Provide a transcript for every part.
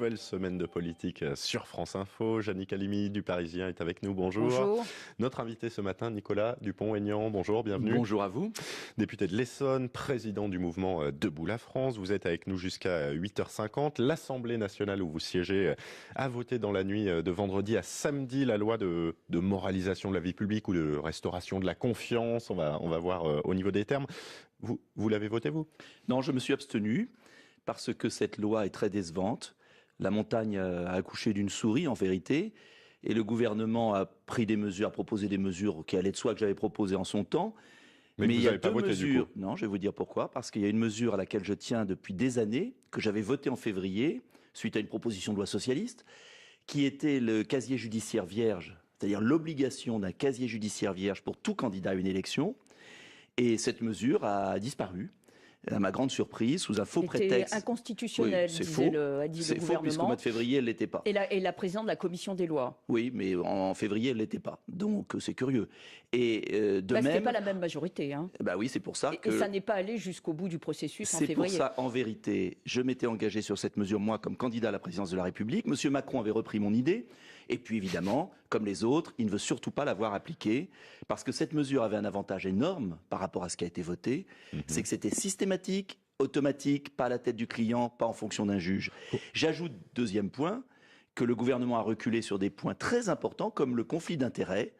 nouvelle semaine de politique sur France Info. Jannick Halimi du Parisien est avec nous. Bonjour. Bonjour. Notre invité ce matin, Nicolas Dupont-Aignan. Bonjour, bienvenue. Bonjour à vous. Député de l'Essonne, président du mouvement Debout la France. Vous êtes avec nous jusqu'à 8h50. L'Assemblée nationale où vous siégez a voté dans la nuit de vendredi à samedi la loi de moralisation de la vie publique ou de restauration de la confiance. On va voir au niveau des termes. Vous l'avez voté, vous? Non, je me suis abstenu parce que cette loi est très décevante. La montagne a accouché d'une souris, en vérité, et le gouvernement a pris des mesures, a proposé des mesures qui allaient de soi que j'avais proposées en son temps. Mais il y a pas deux voté, mesures. Du coup. Non, je vais vous dire pourquoi. Parce qu'il y a une mesure à laquelle je tiens depuis des années, que j'avais votée en février, suite à une proposition de loi socialiste, qui était le casier judiciaire vierge, c'est-à-dire l'obligation d'un casier judiciaire vierge pour tout candidat à une élection. Et cette mesure a disparu, à ma grande surprise, sous un faux prétexte. C'était inconstitutionnel, oui, c'est faux. A dit le C'est faux, puisqu'au mois de février, elle ne l'était pas. Et la présidente de la commission des lois. Oui, mais en février, elle ne l'était pas. Donc, c'est curieux. Et de même... C'était pas la même majorité. Hein. Bah oui, c'est pour ça que... Et ça n'est pas allé jusqu'au bout du processus en février. C'est pour ça, en vérité, je m'étais engagé sur cette mesure, moi, comme candidat à la présidence de la République. Monsieur Macron avait repris mon idée. Et puis, évidemment, comme les autres, il ne veut surtout pas l'avoir appliquée, parce que cette mesure avait un avantage énorme par rapport à ce qui a été voté. C'est que c'était systématique, automatique, pas à la tête du client, pas en fonction d'un juge. J'ajoute, deuxième point, que le gouvernement a reculé sur des points très importants, comme le conflit d'intérêts.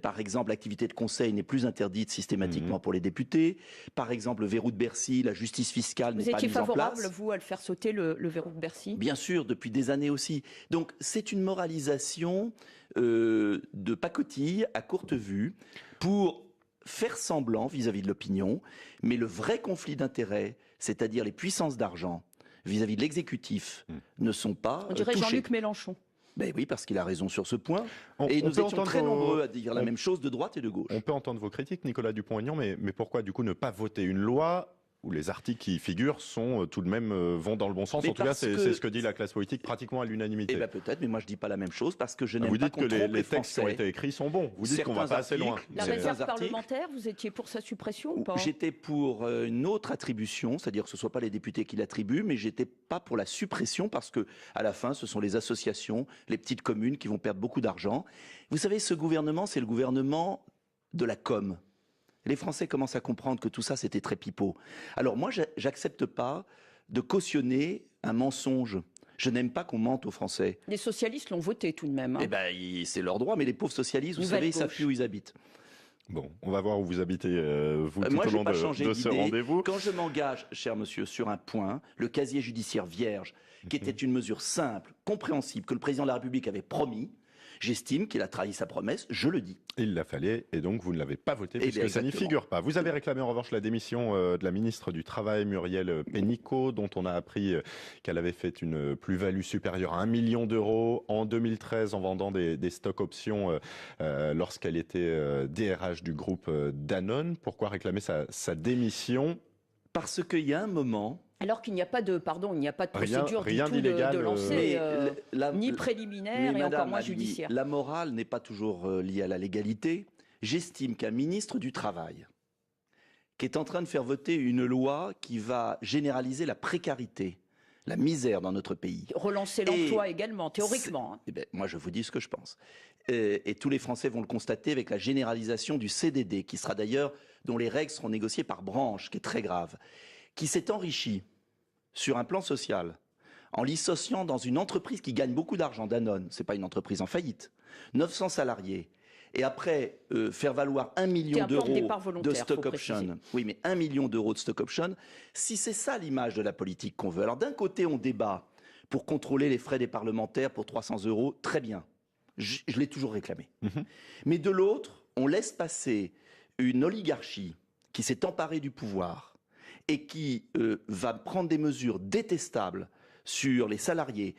Par exemple, l'activité de conseil n'est plus interdite systématiquement pour les députés. Par exemple, le verrou de Bercy, la justice fiscale n'est pas mise en place. Vous étiez favorable, vous, à le faire sauter, le verrou de Bercy? Bien sûr, depuis des années aussi. Donc, c'est une moralisation de pacotille à courte vue pour faire semblant vis-à-vis de l'opinion. Mais le vrai conflit d'intérêts, c'est-à-dire les puissances d'argent vis-à-vis de l'exécutif, ne sont pas On dirait touchées. Jean-Luc Mélenchon. Ben oui, parce qu'il a raison sur ce point. Et nous étions très nombreux à dire la même chose de droite et de gauche. On peut entendre vos critiques, Nicolas Dupont-Aignan, mais pourquoi du coup ne pas voter une loi où les articles qui y figurent sont tout de même vont dans le bon sens? En tout cas, c'est ce que dit la classe politique pratiquement à l'unanimité. Eh bien peut-être, mais moi je dis pas la même chose parce que je n'aime pas qu'on trompe les les textes qui ont été écrits sont bons. Vous dites qu'on va pas assez loin. La réserve parlementaire, vous étiez pour sa suppression ou pas? J'étais pour une autre attribution, c'est-à-dire que ce ne soit pas les députés qui l'attribuent, mais j'étais pas pour la suppression parce que à la fin, ce sont les associations, les petites communes qui vont perdre beaucoup d'argent. Vous savez, ce gouvernement, c'est le gouvernement de la com. Les Français commencent à comprendre que tout ça, c'était très pipeau. Alors moi, j'accepte pas de cautionner un mensonge. Je n'aime pas qu'on mente aux Français. Les socialistes l'ont voté tout de même. Hein. Eh ben, c'est leur droit, mais les pauvres socialistes, vous savez, ils savent plus où ils habitent. Bon, on va voir où vous habitez, vous, tout moi, au long de ce rendez-vous. Quand je m'engage, cher monsieur, sur un point, le casier judiciaire vierge, qui était une mesure simple, compréhensible, que le président de la République avait promis, j'estime qu'il a trahi sa promesse, je le dis. Il l'a fallait, et donc vous ne l'avez pas voté, puisque ça n'y figure pas. Vous avez réclamé en revanche la démission de la ministre du Travail, Muriel Pénicaud, dont on a appris qu'elle avait fait une plus-value supérieure à 1 million d'euros en 2013 en vendant des stocks options lorsqu'elle était DRH du groupe Danone. Pourquoi réclamer sa démission? Parce qu'il y a un moment... Alors qu'il n'y a pas de, il n'y a pas de procédure rien du tout d'illégal, de lancer, ni mais préliminaire et encore moins judiciaire. La morale n'est pas toujours liée à la légalité. J'estime qu'un ministre du Travail, qui est en train de faire voter une loi qui va généraliser la précarité, la misère dans notre pays. Relancer l'emploi également, théoriquement. Hein. Eh ben, moi, je vous dis ce que je pense. Et tous les Français vont le constater avec la généralisation du CDD, qui sera d'ailleurs, dont les règles seront négociées par branche, qui est très grave, qui s'est enrichi sur un plan social en l'associant dans une entreprise qui gagne beaucoup d'argent, Danone, c'est pas une entreprise en faillite, 900 salariés, et après faire valoir 1 million d'euros de stock option. Oui, mais 1 million d'euros de stock option, si c'est ça l'image de la politique qu'on veut. Alors d'un côté, on débat pour contrôler les frais des parlementaires pour 300 euros, très bien. Je l'ai toujours réclamé. Mais de l'autre, on laisse passer une oligarchie qui s'est emparée du pouvoir et qui va prendre des mesures détestables sur les salariés,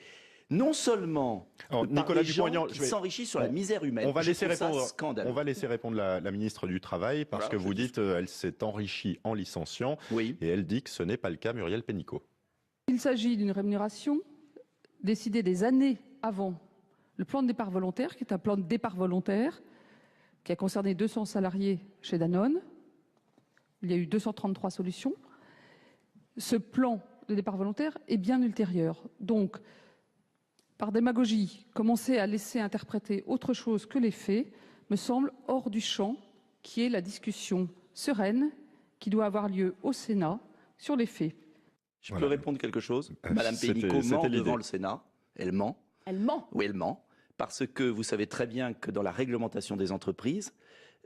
non seulement par les gens qui s'enrichissent sur la misère humaine. On va laisser répondre la ministre du Travail, parce que vous dites elle s'est enrichie en licenciant, et elle dit que ce n'est pas le cas, Muriel Pénicaud. Il s'agit d'une rémunération décidée des années avant le plan de départ volontaire, qui est un plan de départ volontaire qui a concerné 200 salariés chez Danone. Il y a eu 233 solutions. Ce plan de départ volontaire est bien ultérieur. Donc, par démagogie, commencer à laisser interpréter autre chose que les faits me semble hors du champ, qui est la discussion sereine qui doit avoir lieu au Sénat sur les faits. Je peux répondre quelque chose? Madame Pénicaud ment devant le Sénat. Elle ment. Elle ment. Oui, elle ment. Parce que vous savez très bien que dans la réglementation des entreprises,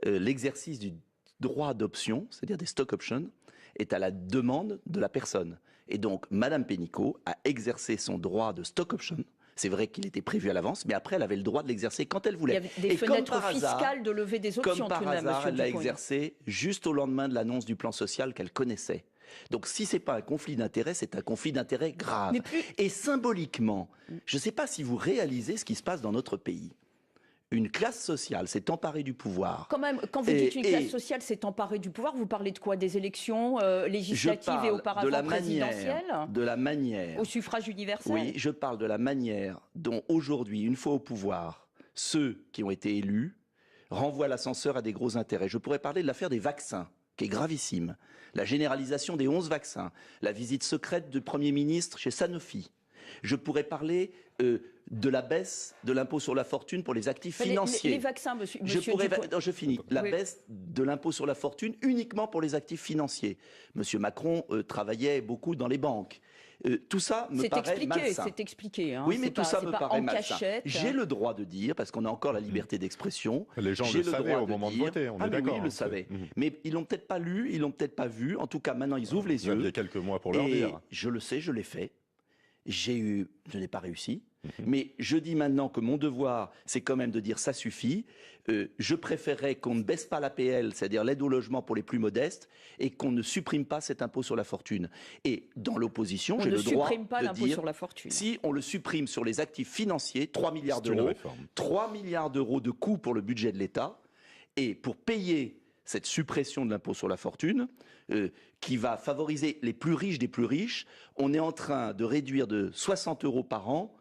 l'exercice du droit d'option, c'est-à-dire des stock options, est à la demande de la personne. Et donc, Madame Pénicaud a exercé son droit de stock option. C'est vrai qu'il était prévu à l'avance, mais après, elle avait le droit de l'exercer quand elle voulait. Il y avait des fenêtres fiscales de lever des options. Comme par hasard, elle l'a exercé juste au lendemain de l'annonce du plan social qu'elle connaissait. Donc si ce n'est pas un conflit d'intérêts, c'est un conflit d'intérêts grave. Et symboliquement, je ne sais pas si vous réalisez ce qui se passe dans notre pays. Une classe sociale s'est emparée du pouvoir. Quand même, quand vous dites une classe sociale s'est emparée du pouvoir, vous parlez de quoi? Des élections législatives et auparavant présidentielles? De la manière. Au suffrage universel? Oui, je parle de la manière dont aujourd'hui, une fois au pouvoir, ceux qui ont été élus renvoient l'ascenseur à des gros intérêts. Je pourrais parler de l'affaire des vaccins, qui est gravissime. La généralisation des 11 vaccins, la visite secrète du Premier ministre chez Sanofi. Je pourrais parler de la baisse de l'impôt sur la fortune pour les actifs financiers. Les vaccins, monsieur je finis. La baisse de l'impôt sur la fortune uniquement pour les actifs financiers. Monsieur Macron travaillait beaucoup dans les banques. Tout ça me paraît malsain. C'est expliqué. Hein, oui, mais tout ça me paraît malsain. J'ai le droit de dire, parce qu'on a encore la liberté d'expression. Les gens le savaient au moment de voter, on est d'accord. Oui, ils le savaient. Mais ils l'ont peut-être pas lu, ils l'ont peut-être pas vu. En tout cas, maintenant, ils ouvrent les yeux. Il y a quelques mois pour leur dire. Je le sais, je l'ai fait. Je n'ai pas réussi. Mais je dis maintenant que mon devoir, c'est quand même de dire ça suffit. Je préférerais qu'on ne baisse pas l'APL, c'est-à-dire l'aide au logement pour les plus modestes, et qu'on ne supprime pas cet impôt sur la fortune. Et dans l'opposition, j'ai le droit de dire, sur la fortune. Si on le supprime sur les actifs financiers, 3 milliards d'euros, 3 milliards d'euros de coûts pour le budget de l'État, et pour payer cette suppression de l'impôt sur la fortune, qui va favoriser les plus riches des plus riches, on est en train de réduire de 60 euros par an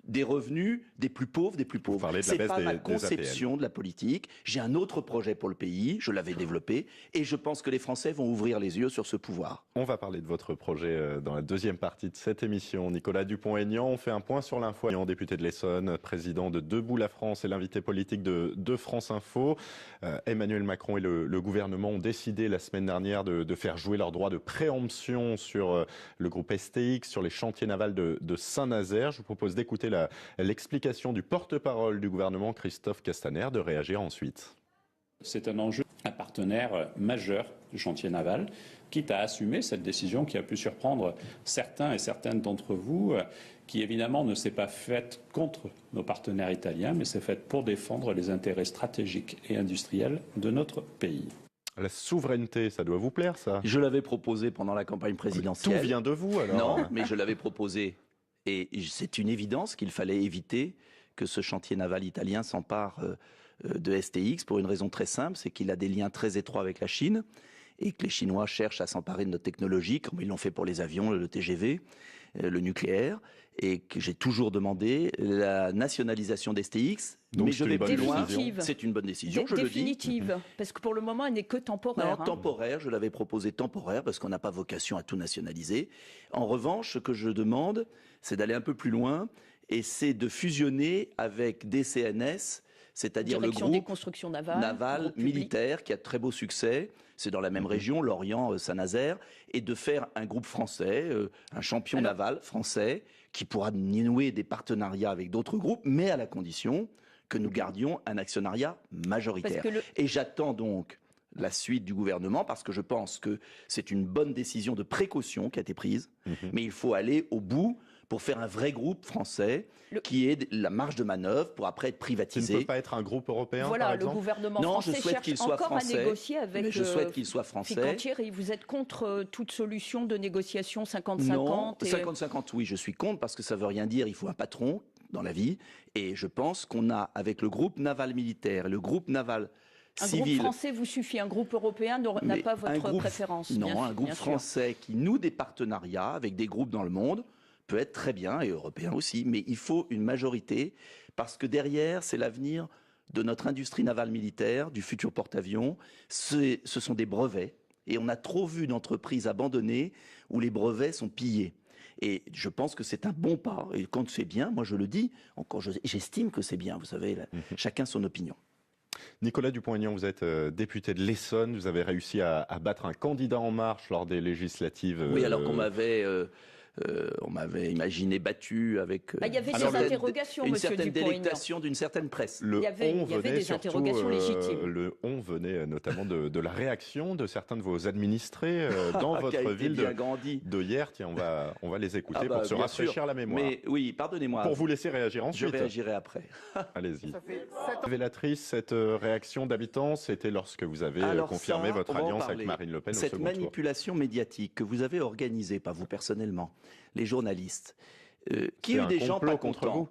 des revenus des plus pauvres des plus pauvres. C'est pas ma conception de la politique. J'ai un autre projet pour le pays, je l'avais développé, et je pense que les Français vont ouvrir les yeux sur ce pouvoir. On va parler de votre projet dans la deuxième partie de cette émission. Nicolas Dupont-Aignan, on fait un point sur l'info. Député de l'Essonne, président de Debout la France et l'invité politique de France Info. Emmanuel Macron et le gouvernement ont décidé la semaine dernière de faire jouer leur droit de préemption sur le groupe STX, sur les chantiers navals de Saint-Nazaire. Je vous propose d'écouter l'explication du porte-parole du gouvernement, Christophe Castaner, de réagir ensuite. C'est un enjeu, un partenaire majeur du chantier naval, quitte à assumer cette décision qui a pu surprendre certains et certaines d'entre vous, qui évidemment ne s'est pas faite contre nos partenaires italiens, mais s'est faite pour défendre les intérêts stratégiques et industriels de notre pays. La souveraineté, ça doit vous plaire, ça? Je l'avais proposé pendant la campagne présidentielle. Tout vient de vous, alors? Non, mais je l'avais proposé. Et c'est une évidence qu'il fallait éviter que ce chantier naval italien s'empare de STX pour une raison très simple, c'est qu'il a des liens très étroits avec la Chine et que les Chinois cherchent à s'emparer de notre technologie, comme ils l'ont fait pour les avions, le TGV, le nucléaire, et que j'ai toujours demandé la nationalisation d'STX. Donc mais je vais plus loin. Définitive. C'est une bonne décision, je le dis. Définitive, parce que pour le moment, elle n'est que temporaire. Non, temporaire, je l'avais proposé temporaire, parce qu'on n'a pas vocation à tout nationaliser. En revanche, ce que je demande, c'est d'aller un peu plus loin, et c'est de fusionner avec DCNS, c'est-à-dire le groupe des constructions naval militaire qui a de très beau succès, c'est dans la même région, Lorient, Saint-Nazaire, et de faire un groupe français, un champion naval français, qui pourra nouer des partenariats avec d'autres groupes, mais à la condition que nous gardions un actionnariat majoritaire. Et j'attends donc la suite du gouvernement, parce que je pense que c'est une bonne décision de précaution qui a été prise, mais il faut aller au bout pour faire un vrai groupe français qui ait la marge de manœuvre pour après être privatisé. Ça ne peut pas être un groupe européen, par exemple? Le gouvernement français cherche encore à négocier avec je souhaite qu'il soit français. Et vous êtes contre toute solution de négociation 50-50? Non, 50-50, oui, je suis contre, parce que ça ne veut rien dire. Il faut un patron dans la vie. Et je pense qu'on a, avec le groupe naval militaire, le groupe naval civil... Un groupe français vous suffit, un groupe européen n'a pas votre préférence? Non, un groupe français qui noue des partenariats avec des groupes dans le monde peut être très bien, et européen aussi, mais il faut une majorité, parce que derrière, c'est l'avenir de notre industrie navale militaire, du futur porte-avions. Ce sont des brevets, et on a trop vu d'entreprises abandonnées où les brevets sont pillés. Et je pense que c'est un bon pas. Et quand c'est bien, moi je le dis, encore j'estime que c'est bien, vous savez, chacun son opinion. Nicolas Dupont-Aignan, vous êtes député de l'Essonne, vous avez réussi à battre un candidat En Marche lors des législatives. Oui, alors qu'on m'avait... on m'avait imaginé battu avec il y avait des interrogations, une monsieur certaine Dupont-Aignan. Délectation d'une certaine presse. Il y avait des interrogations légitimes. Le on venait notamment de la réaction de certains de vos administrés dans votre ville de hier. Tiens, on va les écouter pour se rafraîchir la mémoire. Mais oui, pardonnez-moi. Pour vous laisser réagir ensuite. Je réagirai après. Allez-y. Révélatrice, cette réaction d'habitants, c'était lorsque vous avez confirmé votre alliance avec Marine Le Pen au second tour. Cette manipulation médiatique que vous avez organisée, pas vous personnellement, les journalistes, qui a eu des gens pas contents.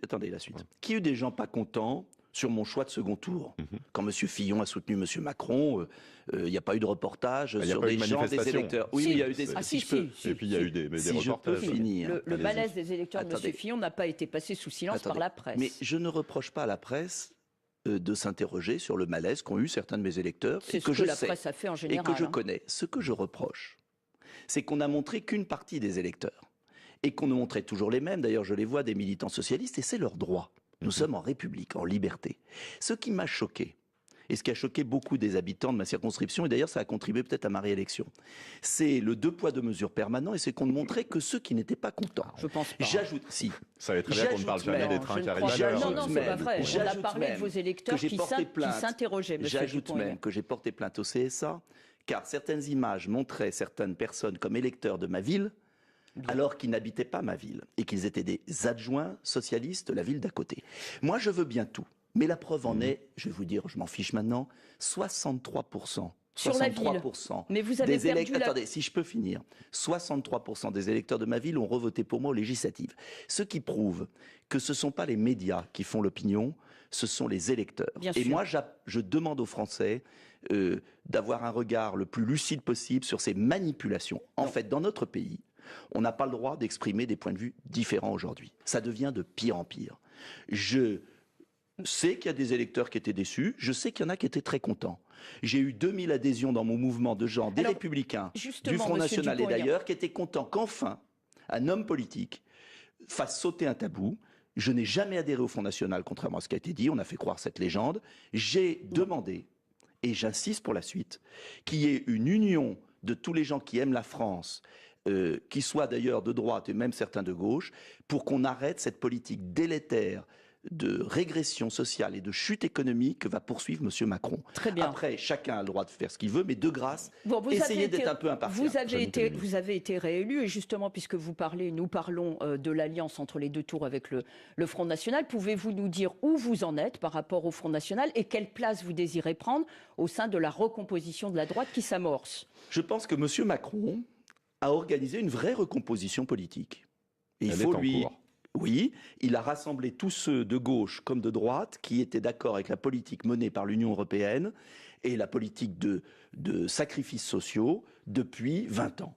Attendez la suite. Qui a eu des gens pas contents sur mon choix de second tour. Quand M. Fillon a soutenu M. Macron, il n'y a pas eu de reportage sur des gens, des électeurs. Oui, il y a eu des... Et puis il y a eu des reportages. Je peux finir. Le malaise des électeurs de M. Fillon n'a pas été passé sous silence par la presse. Mais je ne reproche pas à la presse de s'interroger sur le malaise qu'ont eu certains de mes électeurs. C'est ce que la presse a fait en général. Et que je connais. Ce que je reproche, c'est qu'on n'a montré qu'une partie des électeurs. Et qu'on ne montrait toujours les mêmes. D'ailleurs, je les vois, des militants socialistes, et c'est leur droit. Nous sommes en République, en liberté. Ce qui m'a choqué, et ce qui a choqué beaucoup des habitants de ma circonscription, et d'ailleurs ça a contribué peut-être à ma réélection, c'est le 2 poids 2 mesures permanent, et c'est qu'on ne montrait que ceux qui n'étaient pas contents. Je pense pas. J'ajoute, si. Ça va être très bien qu'on ne parle jamais des trains qui arrivent à l'heure. Non, c'est pas vrai. On a parlé de vos électeurs qui s'interrogeaient, monsieur J'ajoute même que j'ai porté plainte au CSA, car certaines images montraient certaines personnes comme électeurs de ma ville, alors qu'ils n'habitaient pas ma ville et qu'ils étaient des adjoints socialistes de la ville d'à côté. Moi, je veux bien tout, mais la preuve en est, je vais vous dire, je m'en fiche maintenant, 63%. Sur la ville. Mais vous avez perdu Attendez, si je peux finir. 63% des électeurs de ma ville ont revoté pour moi aux législatives. Ce qui prouve que ce ne sont pas les médias qui font l'opinion, ce sont les électeurs. Et moi, je demande aux Français d'avoir un regard le plus lucide possible sur ces manipulations. En fait, dans notre pays, on n'a pas le droit d'exprimer des points de vue différents aujourd'hui. Ça devient de pire en pire. Je sais qu'il y a des électeurs qui étaient déçus, je sais qu'il y en a qui étaient très contents. J'ai eu 2000 adhésions dans mon mouvement de gens, des Républicains, du Front National et d'ailleurs, qui étaient contents qu'enfin, un homme politique fasse sauter un tabou. Je n'ai jamais adhéré au Front National, contrairement à ce qui a été dit, on a fait croire cette légende. J'ai demandé, et j'insiste pour la suite, qu'il y ait une union de tous les gens qui aiment la France, qui soient d'ailleurs de droite et même certains de gauche, pour qu'on arrête cette politique délétère de régression sociale et de chute économique que va poursuivre M. Macron. Très bien. Après, chacun a le droit de faire ce qu'il veut, mais de grâce, essayez d'être un peu impartial. Vous avez été réélu, et justement, puisque nous parlons de l'alliance entre les deux tours avec le Front National, pouvez-vous nous dire où vous en êtes par rapport au Front National et quelle place vous désirez prendre au sein de la recomposition de la droite qui s'amorce? Je pense que M. Macron a organisé une vraie recomposition politique. Et il faut lui... Oui, il a rassemblé tous ceux de gauche comme de droite qui étaient d'accord avec la politique menée par l'Union européenne et la politique de sacrifices sociaux depuis 20 ans.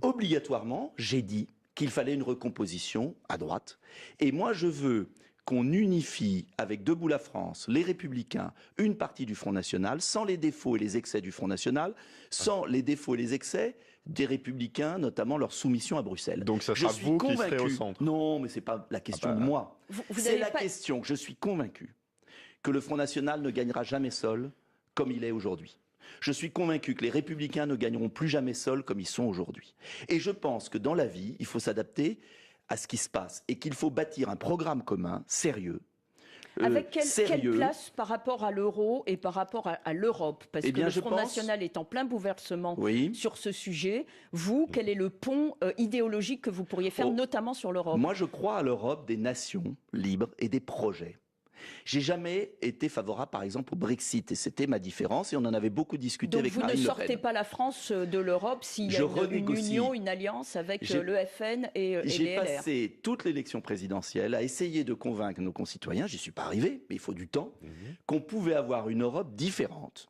Obligatoirement, j'ai dit qu'il fallait une recomposition à droite. Et moi, je veux qu'on unifie avec Debout la France, les Républicains, une partie du Front National, sans les défauts et les excès du Front National, sans les défauts et les excès des Républicains, notamment leur soumission à Bruxelles. Donc ça sera vous qui serez au centre. Non, mais ce n'est pas la question de moi. C'est la question que je suis convaincu que le Front National ne gagnera jamais seul comme il est aujourd'hui. Je suis convaincu que les Républicains ne gagneront plus jamais seuls comme ils sont aujourd'hui. Et je pense que dans la vie, il faut s'adapter à ce qui se passe et qu'il faut bâtir un programme commun, sérieux. Avec quelle place par rapport à l'euro et par rapport à l'Europe? Parce que le Front National est en plein bouleversement sur ce sujet. Vous, quel est le pont idéologique que vous pourriez faire, notamment sur l'Europe? Moi, je crois à l'Europe des nations libres et des projets. J'ai jamais été favorable, par exemple, au Brexit, et c'était ma différence, et on en avait beaucoup discuté avec Marine Le Pen. Donc vous ne sortez pas la France de l'Europe s'il y a une union, une alliance avec le FN et les LR? J'ai passé toute l'élection présidentielle à essayer de convaincre nos concitoyens, j'y suis pas arrivé, mais il faut du temps, qu'on pouvait avoir une Europe différente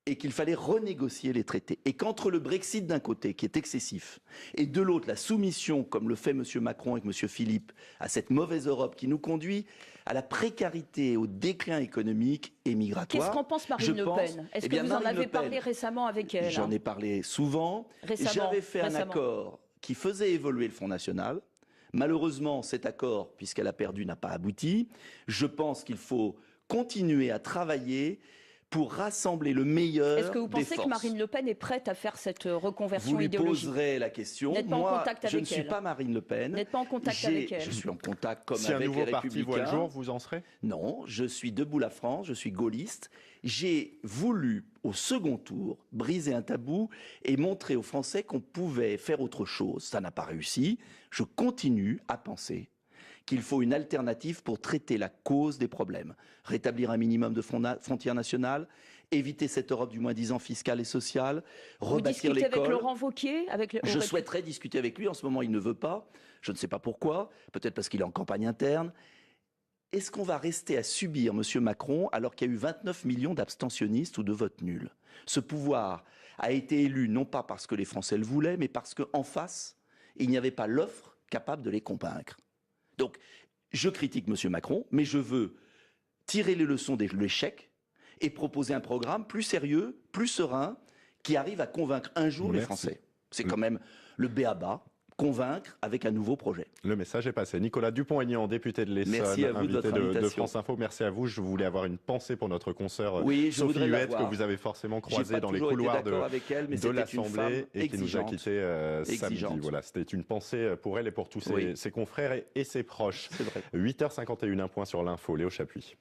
et qu'il fallait renégocier les traités. Et qu'entre le Brexit d'un côté, qui est excessif, et de l'autre, la soumission, comme le fait M. Macron avec M. Philippe, à cette mauvaise Europe qui nous conduit à la précarité, au déclin économique et migratoire. Qu'est-ce qu'en pense Marine Le Pen? Est-ce que vous en avez parlé récemment avec elle? J'en ai parlé souvent. J'avais fait un accord qui faisait évoluer le Front National. Malheureusement, cet accord, puisqu'elle a perdu, n'a pas abouti. Je pense qu'il faut continuer à travailler pour rassembler le meilleur des forces. Est-ce que vous pensez que Marine Le Pen est prête à faire cette reconversion idéologique? Vous lui poserez la question. N'êtes pas en contact avec elle. Je ne suis pas Marine Le Pen. N'êtes pas en contact avec elle. Je suis en contact comme si avec les Républicains. Si un nouveau parti voit le jour, vous en serez? Non, je suis Debout la France, je suis gaulliste. J'ai voulu, au second tour, briser un tabou et montrer aux Français qu'on pouvait faire autre chose. Ça n'a pas réussi. Je continue à penser qu'il faut une alternative pour traiter la cause des problèmes. Rétablir un minimum de frontières nationales, éviter cette Europe du moins-disant fiscal et social, rebâtir l'école. Vous discutez avec Laurent Wauquiez Je souhaiterais discuter avec lui. En ce moment, il ne veut pas. Je ne sais pas pourquoi. Peut-être parce qu'il est en campagne interne. Est-ce qu'on va rester à subir M. Macron alors qu'il y a eu 29 millions d'abstentionnistes ou de votes nuls? Ce pouvoir a été élu non pas parce que les Français le voulaient, mais parce qu'en face, il n'y avait pas l'offre capable de les convaincre. Donc, je critique M. Macron, mais je veux tirer les leçons de l'échec et proposer un programme plus sérieux, plus serein, qui arrive à convaincre un jour les Français. C'est quand même le b.a.-ba, convaincre avec un nouveau projet. Le message est passé. Nicolas Dupont-Aignan, député de l'Essonne, invité de France Info. Merci à vous. Je voulais avoir une pensée pour notre consoeur Sophie Huette, que vous avez forcément croisée dans les couloirs de l'Assemblée et qui nous a quittés samedi. Voilà, c'était une pensée pour elle et pour tous ses confrères et ses proches. 8h51, un point sur l'info. Léo Chapuis.